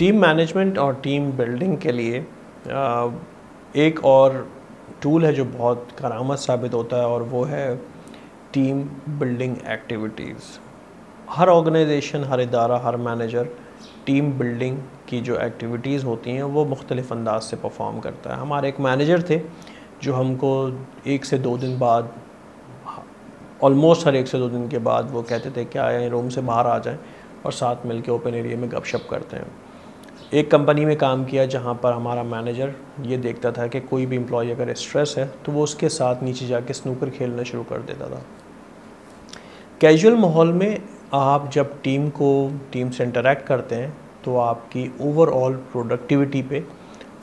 Team management और team building के लिए एक और टूल है जो बहुत करामत साबित होता है, और वो है टीम बिल्डिंग एक्टिविटीज़। हर ऑर्गेनाइजेशन, हर इदारा, हर मैनेजर टीम बिल्डिंग की जो एक्टिविटीज़ होती हैं वो मुख्तलिफ़ अंदाज से परफॉर्म करता है। हमारे एक मैनेजर थे जो हमको 1 से 2 दिन बाद, ऑलमोस्ट हर 1 से 2 दिन के बाद वो कहते थे कि आए रूम से बाहर आ जाएं और साथ मिल के ओपन एरिया में गपशप करते हैं। एक कंपनी में काम किया जहां पर हमारा मैनेजर ये देखता था कि कोई भी एम्प्लॉय अगर स्ट्रेस है तो वो उसके साथ नीचे जाके स्नूकर खेलना शुरू कर देता था। कैजुअल माहौल में आप जब टीम से इंटरेक्ट करते हैं तो आपकी ओवरऑल प्रोडक्टिविटी पे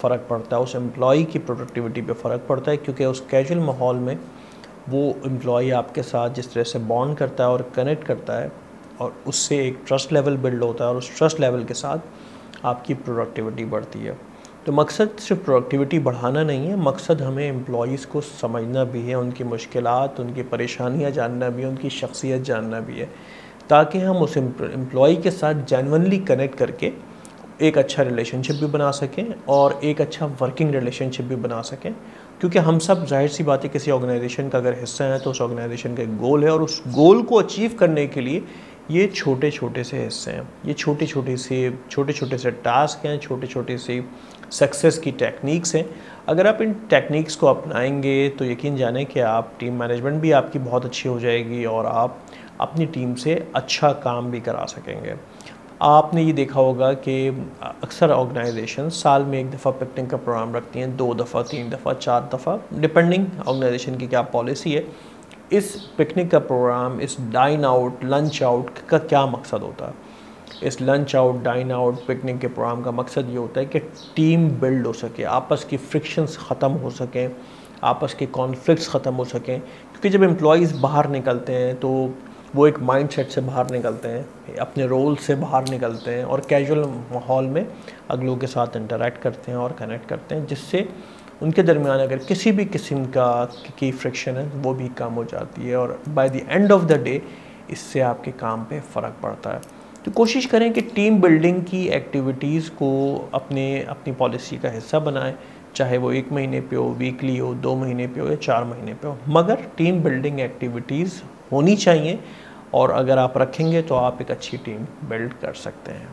फ़र्क पड़ता है, उस एम्प्लॉय की प्रोडक्टिविटी पे फ़र्क पड़ता है, क्योंकि उस कैजुअल माहौल में वो एम्प्लॉय आपके साथ जिस तरह से बॉन्ड करता है और कनेक्ट करता है और उससे एक ट्रस्ट लेवल बिल्ड होता है और उस ट्रस्ट लेवल के साथ आपकी प्रोडक्टिविटी बढ़ती है। तो मकसद सिर्फ प्रोडक्टिविटी बढ़ाना नहीं है, मकसद हमें एम्प्लॉयज़ को समझना भी है, उनकी मुश्किलात, उनकी परेशानियां जानना भी है, उनकी शख्सियत जानना भी है, ताकि हम उस एम्प्लॉय के साथ जेन्युइनली कनेक्ट करके एक अच्छा रिलेशनशिप भी बना सकें और एक अच्छा वर्किंग रिलेशनशिप भी बना सकें। क्योंकि हम सब जाहिर सी बात है किसी ऑर्गेनाइजेशन का अगर हिस्सा हैं तो उस ऑर्गेनाइजेशन का एक गोल है, और उस गोल को अचीव करने के लिए ये छोटे छोटे से हिस्से हैं, ये छोटे छोटे से टास्क हैं, छोटे छोटे से सक्सेस की टेक्निक्स हैं। अगर आप इन टेक्निक्स को अपनाएंगे तो यकीन जाने कि आप टीम मैनेजमेंट भी आपकी बहुत अच्छी हो जाएगी और आप अपनी टीम से अच्छा काम भी करा सकेंगे। आपने ये देखा होगा कि अक्सर ऑर्गेनाइजेशन साल में 1 दफ़ा पिकनिक का प्रोग्राम रखती हैं, 2 दफ़ा, 3 दफ़ा, 4 दफ़ा, डिपेंडिंग ऑर्गेनाइजेशन की क्या पॉलिसी है। इस पिकनिक का प्रोग्राम, इस डाइन आउट, लंच आउट का क्या मकसद होता है? इस lunch out, dine out, picnic के प्रोग्राम का मकसद ये होता है कि टीम बिल्ड हो सके, आपस की फ्रिक्शंस ख़त्म हो सकें, आपस के कॉन्फ्लिक्ट्स ख़त्म हो सकें। क्योंकि जब एम्प्लॉयज़ बाहर निकलते हैं तो वो एक माइंडसेट से बाहर निकलते हैं, अपने रोल से बाहर निकलते हैं और कैजुअल माहौल में अगलों के साथ इंटरेक्ट करते हैं और कनेक्ट करते हैं, जिससे उनके दरमियान अगर किसी भी किस्म की फ्रिक्शन है वो भी कम हो जाती है और by the end of the day इससे आपके काम पे फ़र्क पड़ता है। तो कोशिश करें कि टीम बिल्डिंग की एक्टिविटीज़ को अपनी पॉलिसी का हिस्सा बनाएं, चाहे वो 1 महीने पे हो, वीकली हो, 2 महीने पे हो या 4 महीने पे हो, मगर टीम बिल्डिंग एक्टिविटीज़ होनी चाहिए, और अगर आप रखेंगे तो आप एक अच्छी टीम बिल्ड कर सकते हैं।